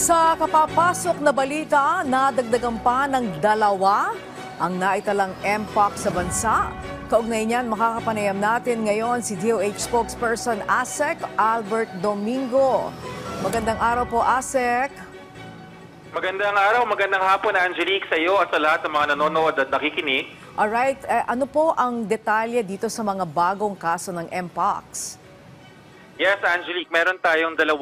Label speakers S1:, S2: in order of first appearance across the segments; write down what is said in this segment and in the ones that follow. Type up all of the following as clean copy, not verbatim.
S1: Sa kapapasok na balita, nadagdagan pa ng 2 ang naitalang MPOC sa bansa. Kaugnay niyan, makakapanayam natin ngayon si DOH spokesperson ASEC Albert Domingo. Magandang araw po, ASEC.
S2: Magandang araw, magandang hapon, Angelique, sa iyo at sa lahat ng mga nanonood at nakikinig.
S1: Alright, ano po ang detalye dito sa mga bagong kaso ng MPOX?
S2: Yes, Angelique, meron tayong 2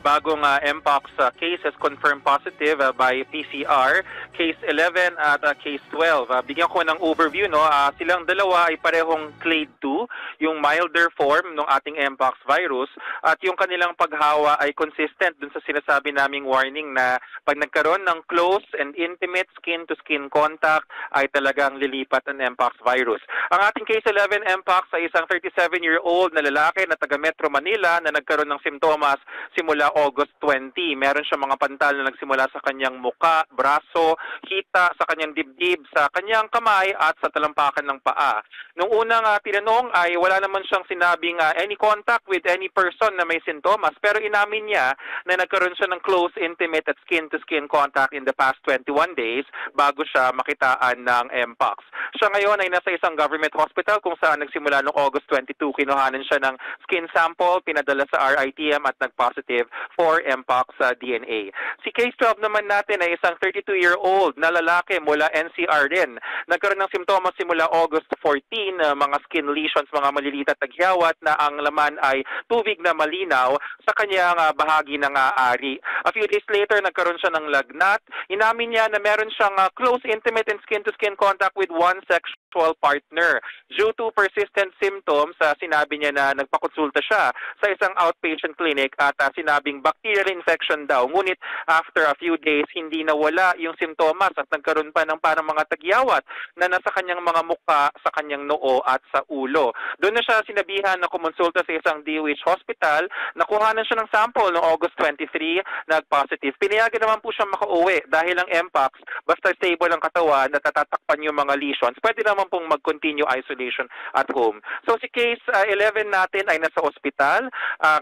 S2: bagong MPOX cases confirmed positive by PCR, case 11 at case 12. Bigyan ko ng overview, no? Silang dalawa ay parehong clade 2, yung milder form ng ating MPOX virus, at yung kanilang paghawa ay consistent dun sa sinasabi naming warning na pag nagkaroon ng close and intimate skin-to-skin contact ay talagang lilipat ang MPOX virus. Ang ating case 11 MPOX ay isang 37-year-old na lalaki na taga Metro Manila na nagkaroon ng simptomas simula August 20. Meron siya mga pantal na nagsimula sa kanyang muka, braso, hita, sa kanyang dibdib, sa kanyang kamay at sa talampakan ng paa. Nung unang tinanong ay wala naman siyang sinabing any contact with any person na may sintomas, pero inamin niya na nagkaroon siya ng close, intimate at skin-to-skin contact in the past 21 days bago siya makitaan ng MPOX. Siya ngayon ay nasa isang government hospital kung saan nagsimula noong August 22. Kinuhanan siya ng skin sample, pinadala sa RITM at nag-positive for MPOX DNA. Si case 12 naman natin ay isang 32-year-old na lalaki mula NCR din. Nagkaroon ng simptomas simula August 14, mga skin lesions, mga maliliit at tagyawat na ang laman ay tubig na malinaw sa kanyang bahagi ng ari. A few days later, nagkaroon siya ng lagnat. Inamin niya na meron siyang close, intimate and skin-to-skin contact with one sexual partner. Due to persistent symptoms, sinabi niya na nagpakonsulta siya sa isang outpatient clinic at sinabing bacterial infection daw. Ngunit after a few days, hindi nawala yung simptomas at nagkaroon pa ng parang mga tagyawat na nasa kanyang mga mukha, sa kanyang noo at sa ulo. Doon na siya sinabihan na kumonsulta sa isang DOH hospital. Nakuhanan siya ng sample noong August 23, nag-positive. Pinayagan naman po siya makauwi dahil ang MPOX, basta stable ang katawan at natatakpan yung mga lesions, pwede naman pong mag-continue isolation at home. So si case 11 natin ay nasa ospital,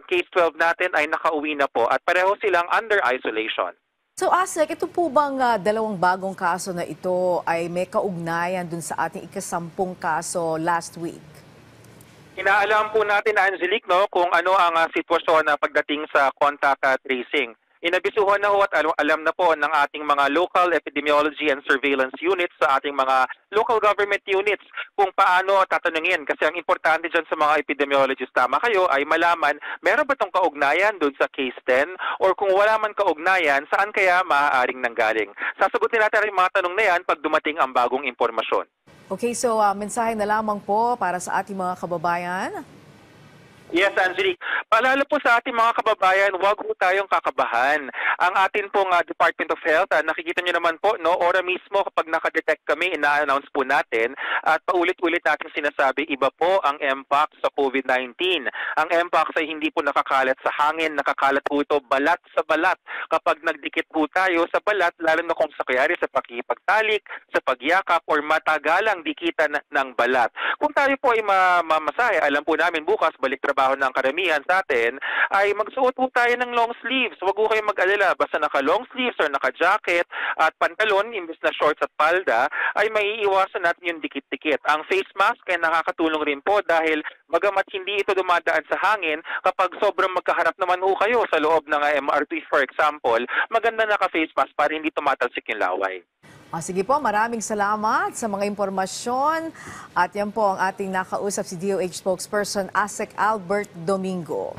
S2: case 12 natin ay nakauwi na po at pareho silang under isolation.
S1: So ASEC, ito po bang 2 bagong kaso na ito ay may kaugnayan dun sa ating ika-10 kaso last week?
S2: Inaalam po natin, Angelique, no, kung ano ang sitwasyon na pagdating sa contact tracing. Inabisuhan na ho at alam na po ng ating mga local epidemiology and surveillance units sa ating mga local government units kung paano tatanungin. Kasi ang importante dyan sa mga epidemiologist, tama kayo, ay malaman meron ba itong kaugnayan doon sa case 10 or kung wala man kaugnayan, saan kaya maaaring nanggaling. Sasagutin natin yung mga tanong na yan pag dumating ang bagong impormasyon.
S1: Okay, so mensahe na lamang po para sa ating mga kababayan.
S2: Yes, Angelique. Paalala po sa ating mga kababayan, huwag po tayong kakabahan. Ang atin pong Department of Health, nakikita nyo naman po, no, ora mismo kapag nakadetect kami, ina-announce po natin at paulit-ulit natin sinasabi, iba po ang MPOX sa COVID-19. Ang MPOX ay hindi po nakakalat sa hangin, nakakalat po ito balat sa balat. Kapag nagdikit po tayo sa balat, lalo na kung sakayari sa pakipagtalik, sa pagyakap, or matagalang dikitan ng balat. Kung tayo po ay mamasahe, alam po namin bukas, balik trabaho ng karamihan sa atin, ay magsuot po tayo ng long sleeves. Huwag po kayong mag-alala. Basta naka-long sleeves or naka-jacket at pantalon, imbes na shorts at palda, ay maiiwasan natin yung dikit-dikit. Ang face mask ay nakakatulong rin po dahil bagamat hindi ito dumadaan sa hangin, kapag sobrang magkaharap naman ho kayo sa loob ng MRT, for example, maganda naka-face mask para hindi tumatalsik yung laway.
S1: Sige po, maraming salamat sa mga impormasyon. At yan po ang ating nakausap si DOH spokesperson ASEC Albert Domingo.